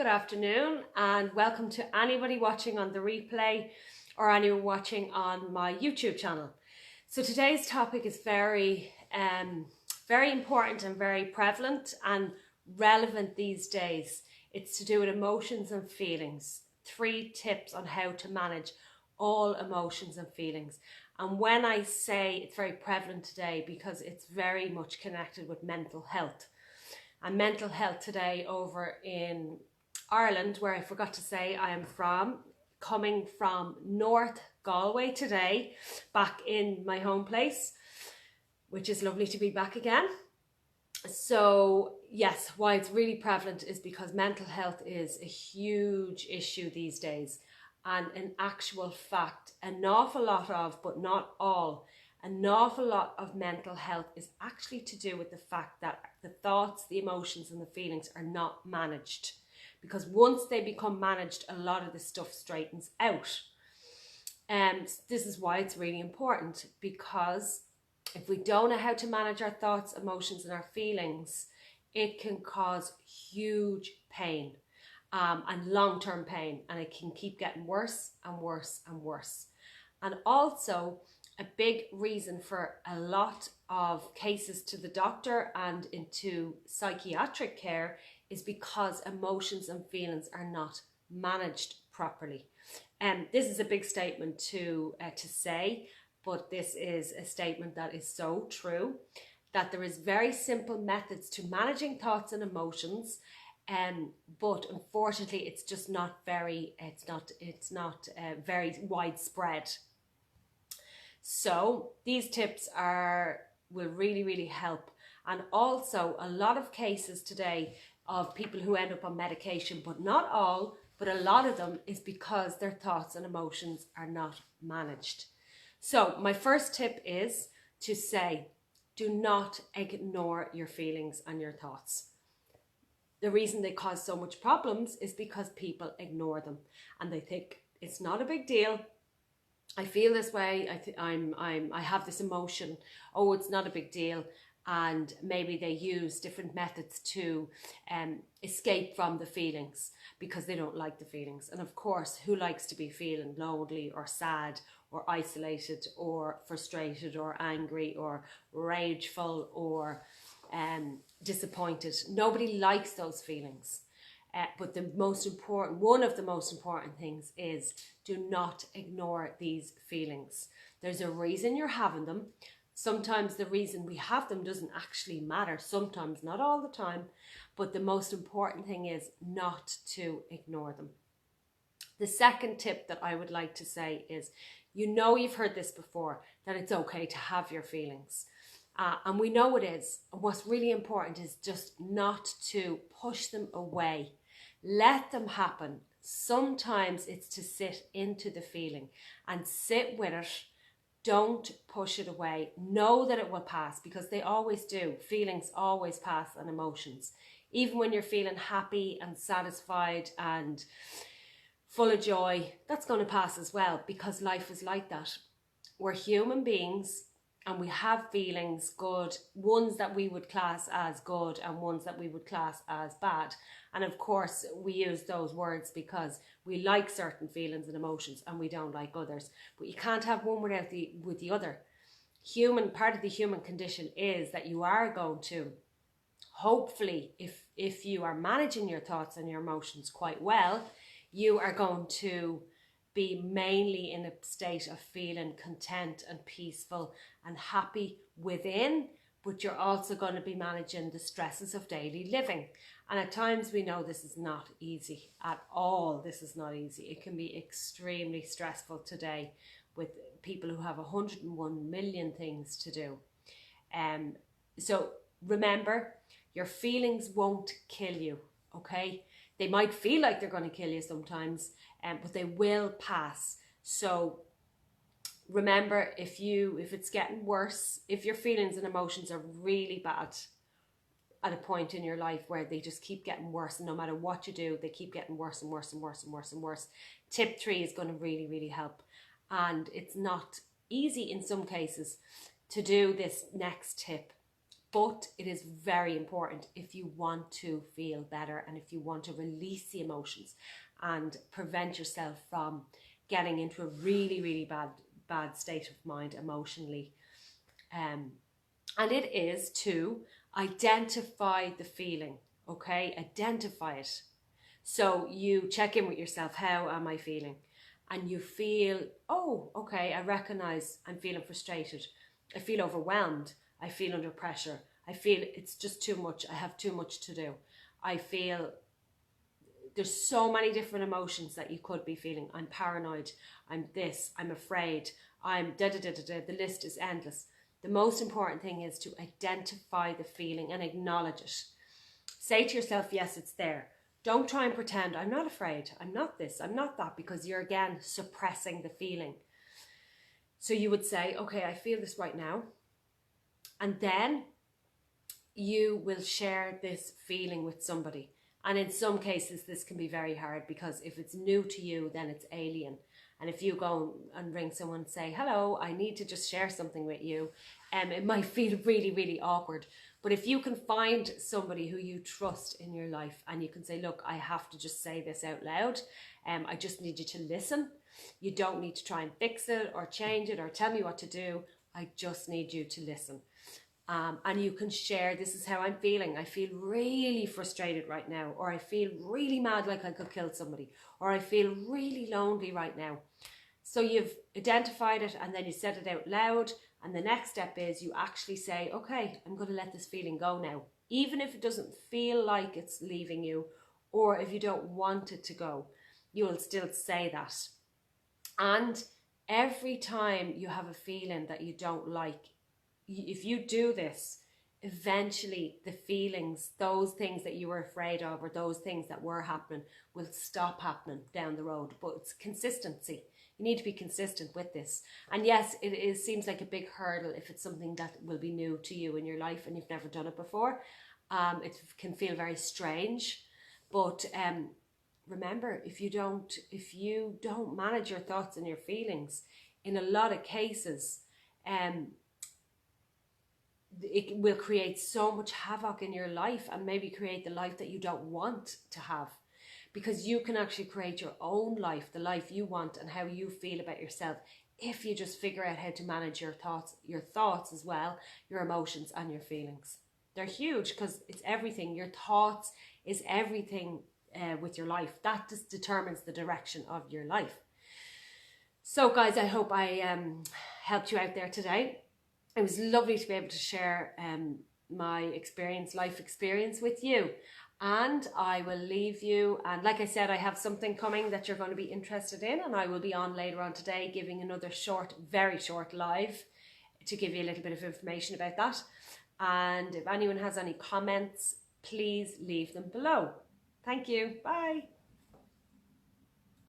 Good afternoon and welcome to anybody watching on the replay or anyone watching on my YouTube channel. So today's topic is very important and very prevalent and relevant these days. It's to do with emotions and feelings. 3 tips on how to manage all emotions and feelings. And when I say it's very prevalent today, because it's very much connected with mental health. And mental health today over in Ireland, where I forgot to say I am from, coming from North Galway today, back in my home place, which is lovely to be back again. So yes, why it's really prevalent is because mental health is a huge issue these days. And in actual fact, an awful lot of, but not all, an awful lot of mental health is actually to do with the fact that the thoughts, the emotions and the feelings are not managed. Because once they become managed, a lot of the stuff straightens out. And this is why it's really important, because if we don't know how to manage our thoughts, emotions and our feelings, it can cause huge pain and long-term pain, and it can keep getting worse and worse and worse. And also a big reason for a lot of cases to the doctor and into psychiatric care is because emotions and feelings are not managed properly. And this is a big statement to say, but this is a statement that is so true, that there is very simple methods to managing thoughts and emotions, but unfortunately it's just not very, very widespread. So these tips will really help. And also a lot of cases today of people who end up on medication, but not all, but a lot of them is because their thoughts and emotions are not managed. So my first tip is to say, do not ignore your feelings and your thoughts. The reason they cause so much problems is because people ignore them and they think it's not a big deal. I feel this way. I have this emotion. Oh, it's not a big deal. And maybe they use different methods to escape from the feelings because they don't like the feelings. And of course, who likes to be feeling lonely or sad or isolated or frustrated or angry or rageful or disappointed? Nobody likes those feelings. But one of the most important things is do not ignore these feelings. There's a reason you're having them. Sometimes the reason we have them doesn't actually matter. Sometimes, not all the time. But the most important thing is not to ignore them. The second tip that I would like to say is, you've heard this before, that it's okay to have your feelings. And we know it is. And what's really important is just not to push them away. Let them happen. Sometimes it's to sit into the feeling and sit with it. Don't push it away. Know that it will pass, because they always do. Feelings always pass, and emotions. Even when you're feeling happy and satisfied and full of joy, that's going to pass as well, because life is like that. We're human beings and we have feelings, good, ones that we would class as good and ones that we would class as bad. And of course, we use those words because we like certain feelings and emotions and we don't like others. But you can't have one without the other. Part of the human condition is that you are going to, hopefully, if you are managing your thoughts and your emotions quite well, you are going to be mainly in a state of feeling content and peaceful and happy within, but you're also going to be managing the stresses of daily living. And at times we know this is not easy at all. This is not easy. It can be extremely stressful today with people who have 101 million things to do. So remember, your feelings won't kill you, okay? They might feel like they're going to kill you sometimes, but they will pass. So remember, if it's getting worse, if your feelings and emotions are really bad at a point in your life where they just keep getting worse, and no matter what you do, they keep getting worse and worse and worse and worse and worse, tip 3 is going to really help. And it's not easy in some cases to do this next tip, But it is very important if you want to feel better and if you want to release the emotions and prevent yourself from getting into a really, really bad state of mind emotionally. And it is to identify the feeling, okay? Identify it. So you check in with yourself, how am I feeling? And you feel, oh, okay, I recognize I'm feeling frustrated. I feel overwhelmed. I feel under pressure. I feel it's just too much. I have too much to do. I feel there's so many different emotions that you could be feeling. I'm paranoid. I'm this. I'm afraid. I'm da-da-da-da-da. The list is endless. The most important thing is to identify the feeling and acknowledge it. Say to yourself, yes, it's there. Don't try and pretend, I'm not afraid, I'm not this, I'm not that, because you're again suppressing the feeling. So you would say, okay, I feel this right now. And then you will share this feeling with somebody. And in some cases, this can be very hard because if it's new to you, then it's alien. And if you go and ring someone and say, hello, I need to just share something with you, it might feel really, really awkward. But if you can find somebody who you trust in your life and you can say, look, I have to just say this out loud. I just need you to listen. You don't need to try and fix it or change it or tell me what to do. I just need you to listen. And you can share, this is how I'm feeling. I feel really frustrated right now, or I feel really mad like I could kill somebody, or I feel really lonely right now. So you've identified it and then you said it out loud. And the next step is you actually say, okay, I'm going to let this feeling go now. Even if it doesn't feel like it's leaving you, or if you don't want it to go, you will still say that. And every time you have a feeling that you don't like, if you do this, eventually the feelings, those things that you were afraid of or those things that were happening will stop happening down the road. But it's consistency. You need to be consistent with this. And yes, it seems like a big hurdle if it's something that will be new to you in your life and you've never done it before. It can feel very strange. But remember, if you don't manage your thoughts and your feelings, in a lot of cases, it will create so much havoc in your life and maybe create the life that you don't want to have. Because you can actually create your own life, the life you want and how you feel about yourself, if you just figure out how to manage your thoughts as well, your emotions and your feelings. They're huge because it's everything. Your thoughts is everything with your life. That just determines the direction of your life. So guys, I hope I helped you out there today. It was lovely to be able to share my life experience with you. And I will leave you. And like I said, I have something coming that you're going to be interested in. And I will be on later on today giving another short, very short live to give you a little bit of information about that. And if anyone has any comments, please leave them below. Thank you. Bye.